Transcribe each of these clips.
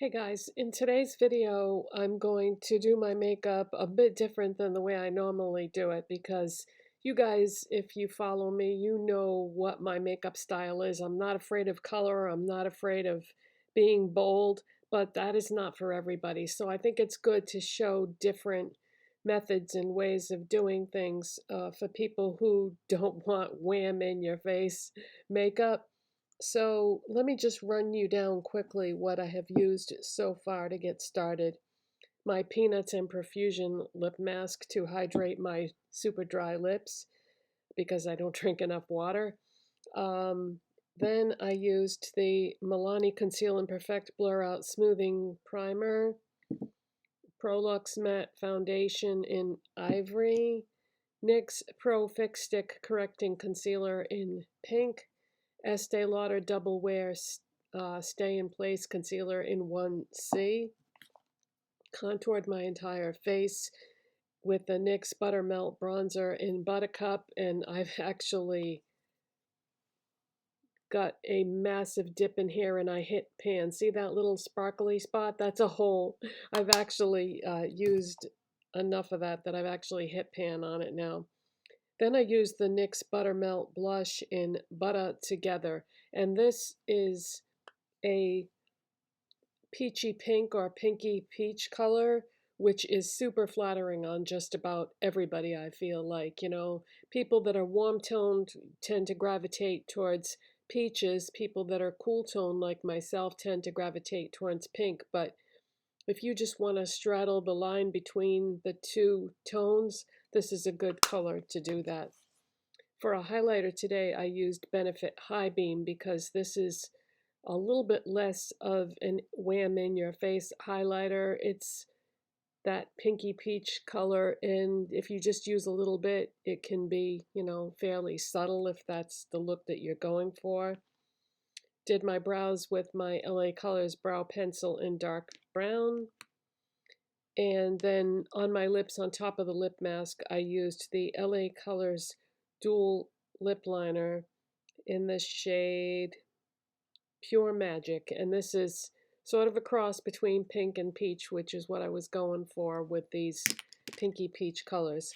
Hey guys, in today's video, I'm going to do my makeup a bit different than the way I normally do it because you guys, if you follow me, you know what my makeup style is. I'm not afraid of color, I'm not afraid of being bold, but that is not for everybody. So I think it's good to show different methods and ways of doing things for people who don't want wham in your face makeup. So let me just run you down quickly what I have used so far to get started. My Peanuts and Profusion lip mask to hydrate my super dry lips because I don't drink enough water. Then I used the Milani Conceal and Perfect Blur Out Smoothing Primer, Prolux Matte Foundation in Ivory, NYX Pro Fix Stick Correcting Concealer in Pink, Estee Lauder Double Wear Stay in Place Concealer in 1C. Contoured my entire face with the NYX Buttermelt Bronzer in Buttercup, and I've actually got a massive dip in here and I hit pan. See that little sparkly spot? That's a hole. I've actually used enough of that I've actually hit pan on it now. Then I used the NYX Buttermelt Blush in Butta Together, and this is a peachy pink or pinky peach color, which is super flattering on just about everybody, I feel like. People that are warm toned tend to gravitate towards peaches. People that are cool toned, like myself, tend to gravitate towards pink. But if you just want to straddle the line between the two tones, this is a good color to do that. For a highlighter today, I used Benefit High Beam because this is a little bit less of an wham in your face highlighter. It's that pinky peach color, and if you just use a little bit, it can be, fairly subtle if that's the look that you're going for. Did my brows with my LA Colors brow pencil in dark brown. And then on my lips, on top of the lip mask, I used the LA Colors dual lip liner in the shade Pure Magic, and this is sort of a cross between pink and peach, which is what I was going for with these pinky peach colors.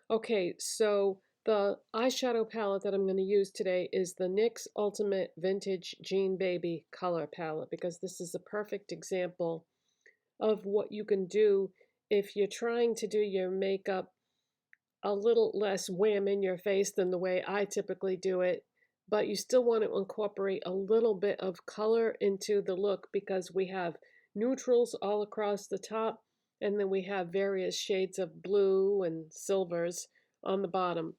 Okay, so the eyeshadow palette that I'm going to use today is the NYX Ultimate Vintage Jean Baby Color Palette, because this is a perfect example of what you can do if you're trying to do your makeup a little less wham in your face than the way I typically do it, but you still want to incorporate a little bit of color into the look because we have neutrals all across the top, and then we have various shades of blue and silvers on the bottom.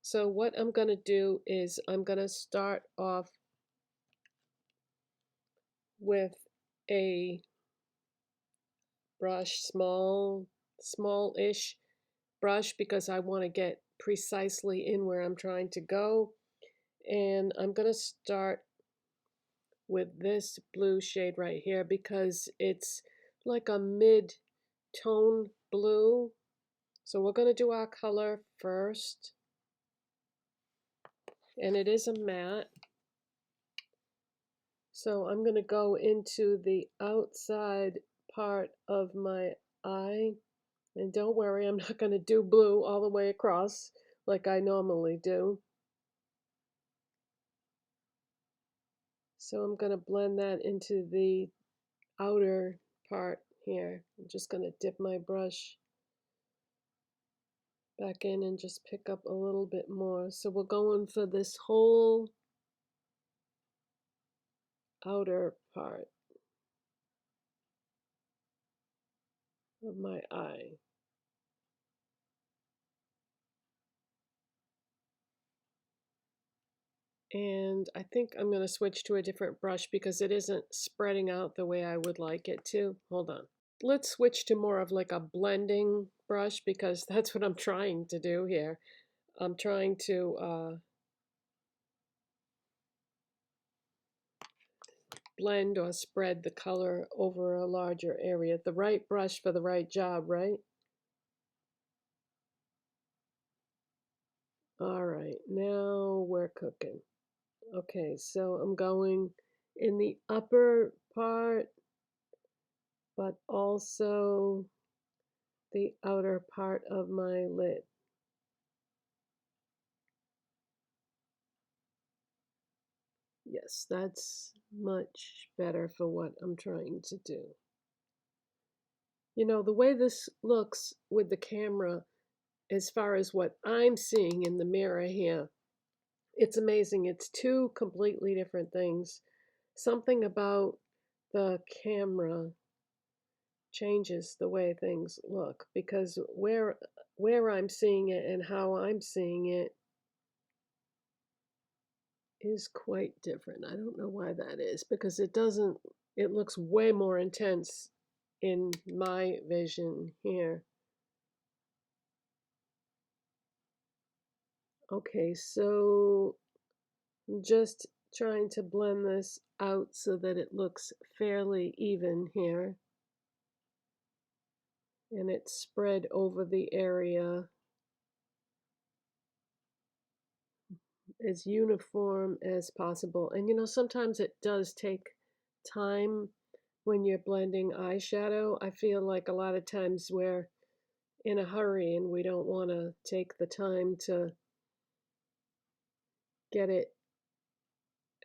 So what I'm going to do is I'm going to start off with a brush, small-ish brush, because I want to get precisely in where I'm trying to go. And I'm going to start with this blue shade right here because it's like a mid-tone blue. So we're going to do our color first. And it is a matte. So I'm going to go into the outside part of my eye. And don't worry, I'm not going to do blue all the way across like I normally do. So I'm going to blend that into the outer part here. I'm just going to dip my brush back in and just pick up a little bit more. So we're going for this whole outer part of my eye. And I think I'm going to switch to a different brush because it isn't spreading out the way I would like it to. Hold on. Let's switch to more of like a blending brush because that's what I'm trying to do here. I'm trying to blend or spread the color over a larger area. The right brush for the right job, right? All right, now we're cooking. Okay, so I'm going in the upper part but also the outer part of my lid. Yes, that's much better for what I'm trying to do. You know, the way this looks with the camera, as far as what I'm seeing in the mirror here, it's amazing. It's two completely different things. Something about the camera changes the way things look, because where I'm seeing it and how I'm seeing it is quite different. I don't know why that is, because it looks way more intense in my vision here. Okay, so I'm just trying to blend this out so that it looks fairly even here. And it's spread over the area as uniform as possible. And you know, sometimes it does take time when you're blending eyeshadow. I feel like a lot of times we're in a hurry and we don't want to take the time to get it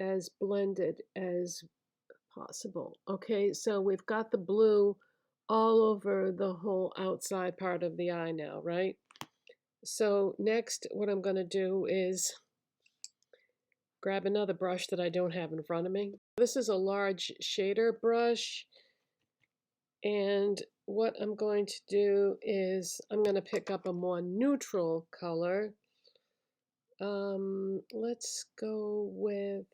as blended as possible. Okay, so we've got the blue all over the whole outside part of the eye now, right? So next, what I'm going to do is grab another brush that I don't have in front of me. This is a large shader brush, and what I'm going to do is I'm going to pick up a more neutral color. Let's go with,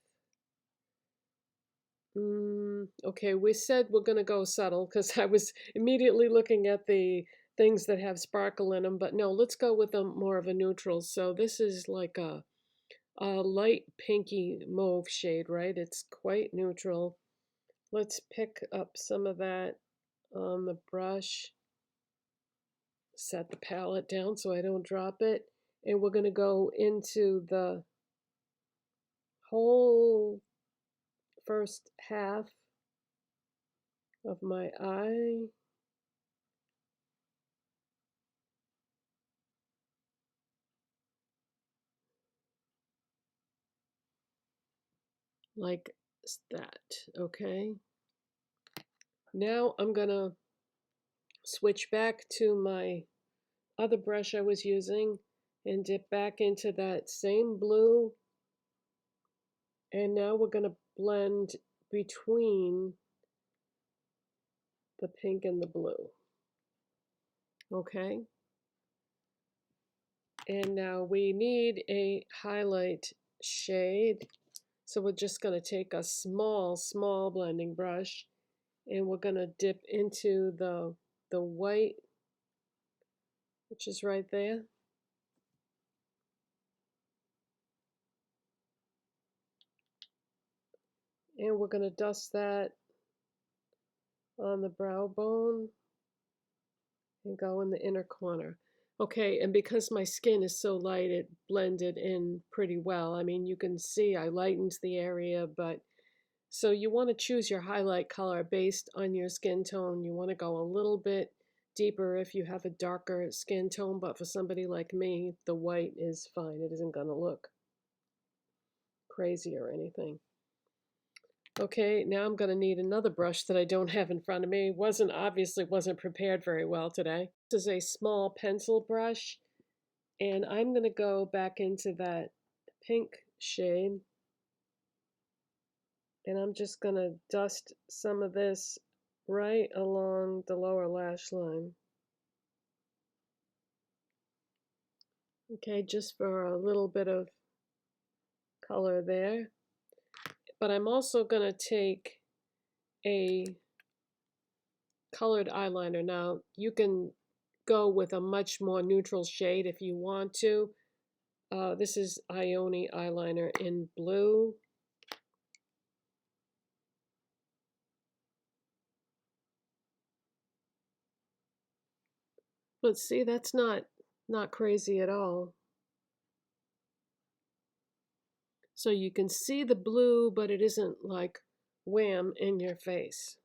okay, we said we're going to go subtle because I was immediately looking at the things that have sparkle in them, but no, let's go with more of a neutral. So this is like a light pinky mauve shade, right? It's quite neutral. Let's pick up some of that on the brush, set the palette down so I don't drop it, and we're going to go into the whole first half of my eye. Like that, okay? Now I'm going to switch back to my other brush I was using and dip back into that same blue. And now we're going to blend between the pink and the blue. Okay? And now we need a highlight shade. So we're just going to take a small blending brush and we're going to dip into the white, which is right there. And we're going to dust that on the brow bone and go in the inner corner. Okay, and because my skin is so light, it blended in pretty well. I mean, you can see I lightened the area, but so you want to choose your highlight color based on your skin tone. You want to go a little bit deeper if you have a darker skin tone, but for somebody like me, the white is fine. It isn't going to look crazy or anything. Okay, now I'm going to need another brush that I don't have in front of me. Obviously wasn't prepared very well today. This is a small pencil brush, and I'm going to go back into that pink shade, and I'm just going to dust some of this right along the lower lash line. Okay, just for a little bit of color there. But I'm also going to take a colored eyeliner. Now, you can go with a much more neutral shade if you want to. This is Ioni eyeliner in blue. But see, that's not crazy at all. So you can see the blue, but it isn't like wham in your face.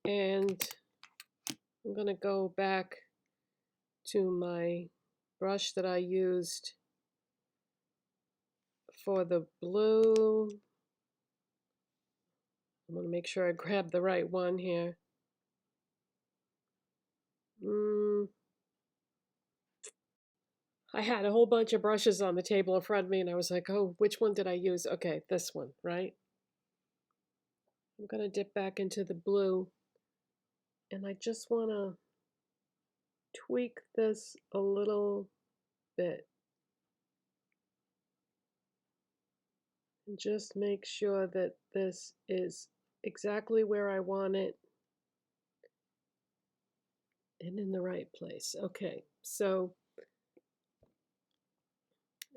And I'm going to go back to my brush that I used for the blue. I want to make sure I grab the right one here. I had a whole bunch of brushes on the table in front of me, and I was like, oh, which one did I use? Okay, this one, right? I'm going to dip back into the blue, and I just want to tweak this a little bit. And just make sure that this is exactly where I want it and in the right place. Okay, so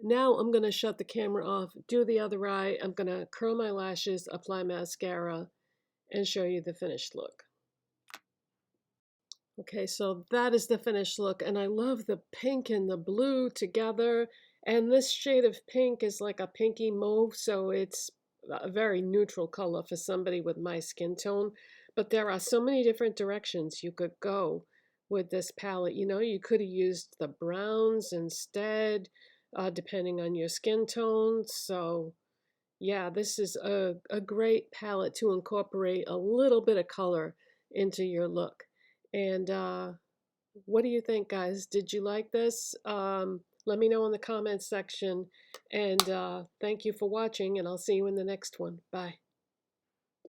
now I'm going to shut the camera off, do the other eye. I'm going to curl my lashes, apply mascara, and show you the finished look. Okay, so that is the finished look, and I love the pink and the blue together. And this shade of pink is like a pinky mauve, so it's a very neutral color for somebody with my skin tone. But there are so many different directions you could go with this palette. You know, you could have used the browns instead, depending on your skin tone. So yeah, this is a great palette to incorporate a little bit of color into your look. And what do you think, guys? Did you like this? Let me know in the comments section. And thank you for watching, and I'll see you in the next one. Bye.